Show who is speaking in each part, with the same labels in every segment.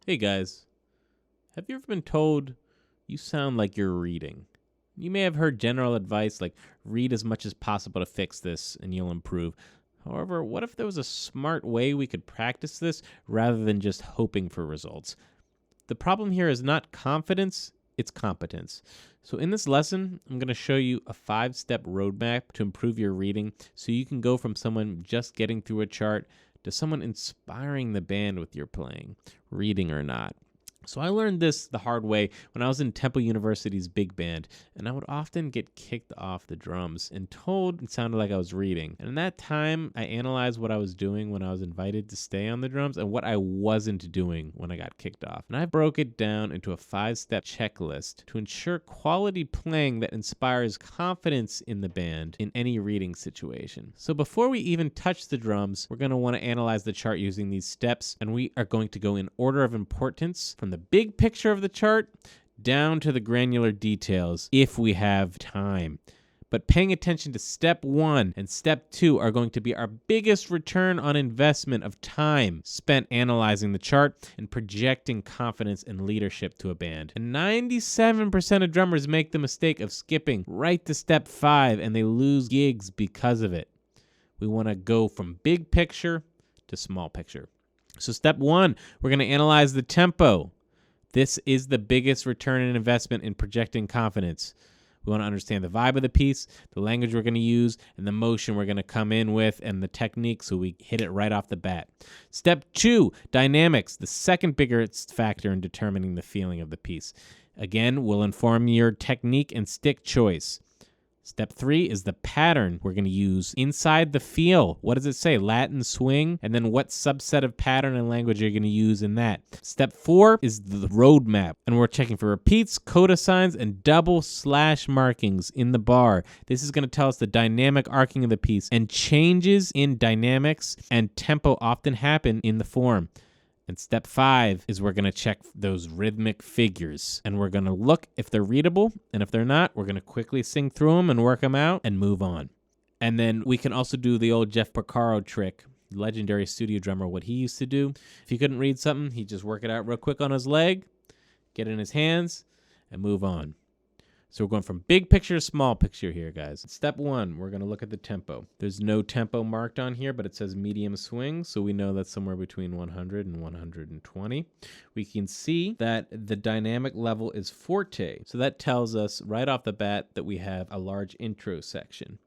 Speaker 1: Hey guys, have you ever been told you sound like you're reading? You may have heard general advice like read as much as possible to fix this and you'll improve. However, what if there was a smart way we could practice this rather than just hoping for results? The problem here is not confidence, it's competence. So, in this lesson, I'm going to show you a 5-step roadmap to improve your reading so you can go from someone just getting through a chart to someone inspiring the band with your playing, reading or not. So I learned this the hard way when I was in Temple University's big band, and I would often get kicked off the drums and told it sounded like I was reading. And in that time, I analyzed what I was doing when I was invited to stay on the drums and what I wasn't doing when I got kicked off. And I broke it down into a 5-step checklist to ensure quality playing that inspires confidence in the band in any reading situation. So before we even touch the drums, we're going to want to analyze the chart using these steps, and we are going to go in order of importance from the big picture of the chart down to the granular details if we have time. But paying attention to step 1 and step 2 are going to be our biggest return on investment of time spent analyzing the chart and projecting confidence and leadership to a band. And 97% of drummers make the mistake of skipping right to step 5 and they lose gigs because of it. We want to go from big picture to small picture. So step 1, we're going to analyze the tempo. This is the biggest return on investment in projecting confidence. We want to understand the vibe of the piece, the language we're going to use, and the motion we're going to come in with, and the technique so we hit it right off the bat. Step 2, dynamics, the second biggest factor in determining the feeling of the piece. Again, will inform your technique and stick choice. Step 3 is the pattern we're going to use inside the feel. What does it say? Latin swing. And then what subset of pattern and language are you going to use in that? Step 4 is the roadmap. And we're checking for repeats, coda signs, and double slash markings in the bar. This is going to tell us the dynamic arcing of the piece. And changes in dynamics and tempo often happen in the form. And step 5 is we're going to check those rhythmic figures. And we're going to look if they're readable. And if they're not, we're going to quickly sing through them and work them out and move on. And then we can also do the old Jeff Porcaro trick, legendary studio drummer, what he used to do. If he couldn't read something, he'd just work it out real quick on his leg, get it in his hands, and move on. So we're going from big picture to small picture here, guys. Step 1, we're going to look at the tempo. There's no tempo marked on here, but it says medium swing, so we know that's somewhere between 100 and 120. We can see that the dynamic level is forte, so that tells us right off the bat that we have a large intro section.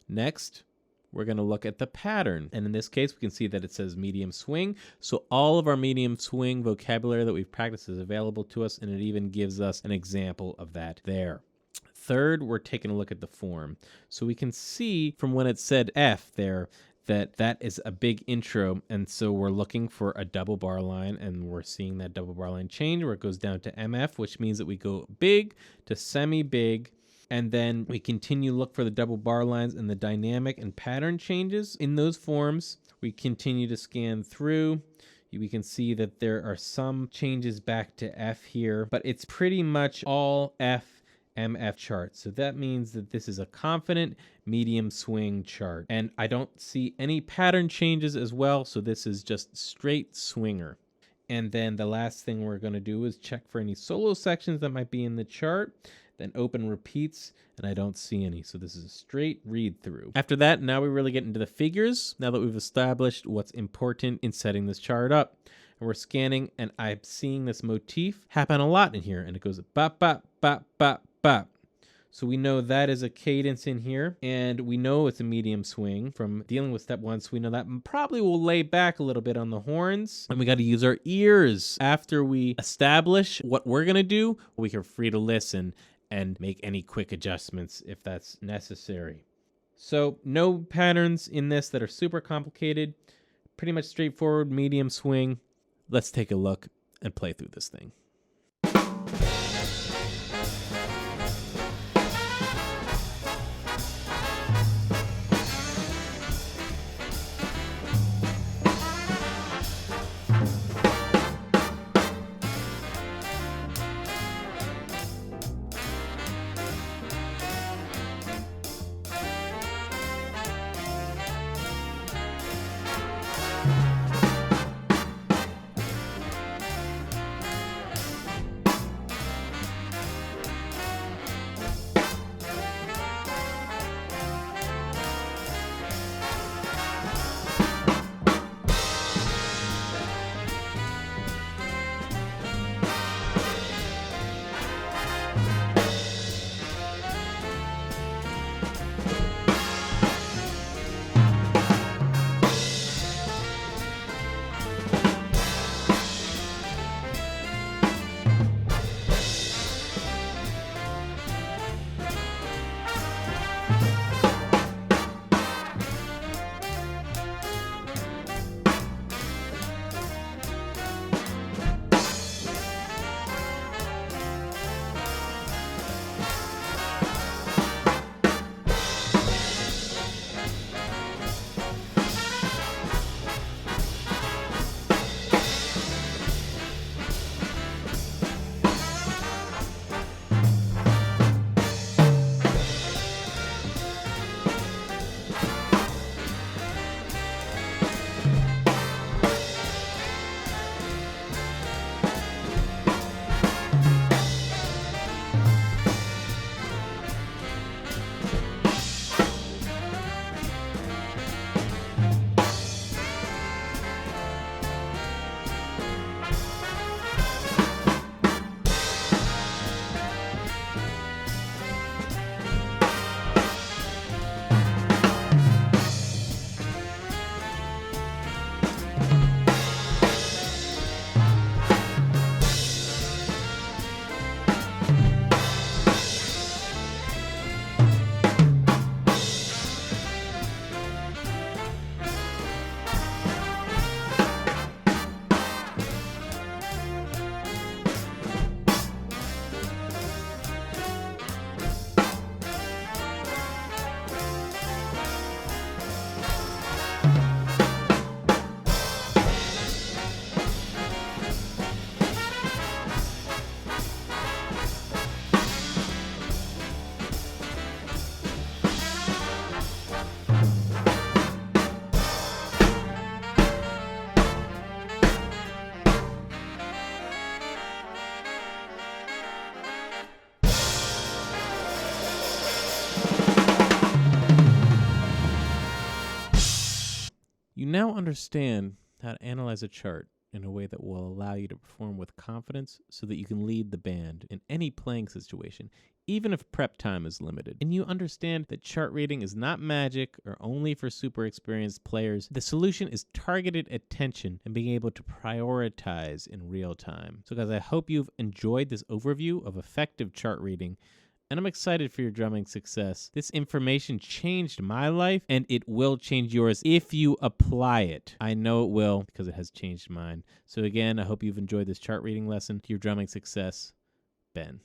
Speaker 1: Next, we're going to look at the pattern. And in this case, we can see that it says medium swing. So all of our medium swing vocabulary that we've practiced is available to us, and it even gives us an example of that there. Third, we're taking a look at the form. So we can see from when it said F there that is a big intro. And so we're looking for a double bar line, and we're seeing that double bar line change where it goes down to MF, which means that we go big to semi-big. And then we continue to look for the double bar lines and the dynamic and pattern changes in those forms. We continue to scan through. We can see that there are some changes back to F here, but it's pretty much all F MF chart. So that means that this is a confident medium swing chart. And I don't see any pattern changes as well. So this is just straight swinger. And then the last thing we're going to do is check for any solo sections that might be in the chart. Then open repeats, and I don't see any. So this is a straight read through. After that, now we really get into the figures. Now that we've established what's important in setting this chart up. And we're scanning, and I'm seeing this motif happen a lot in here. And it goes bop, bop, bop, bop, bop. So we know that is a cadence in here, and we know it's a medium swing from dealing with step 1. So we know that probably will lay back a little bit on the horns, and we got to use our ears. After we establish what we're going to do, we are free to listen and make any quick adjustments if that's necessary. So no patterns in this that are super complicated, pretty much straightforward medium swing. Let's take a look and play through this thing. now understand how to analyze a chart in a way that will allow you to perform with confidence so that you can lead the band in any playing situation, even if prep time is limited. And you understand that chart reading is not magic or only for super experienced players. The solution is targeted attention and being able to prioritize in real time. So guys, I hope you've enjoyed this overview of effective chart reading, and I'm excited for your drumming success. This information changed my life, and it will change yours if you apply it. I know it will because it has changed mine. So again, I hope you've enjoyed this chart reading lesson. To your drumming success, Ben.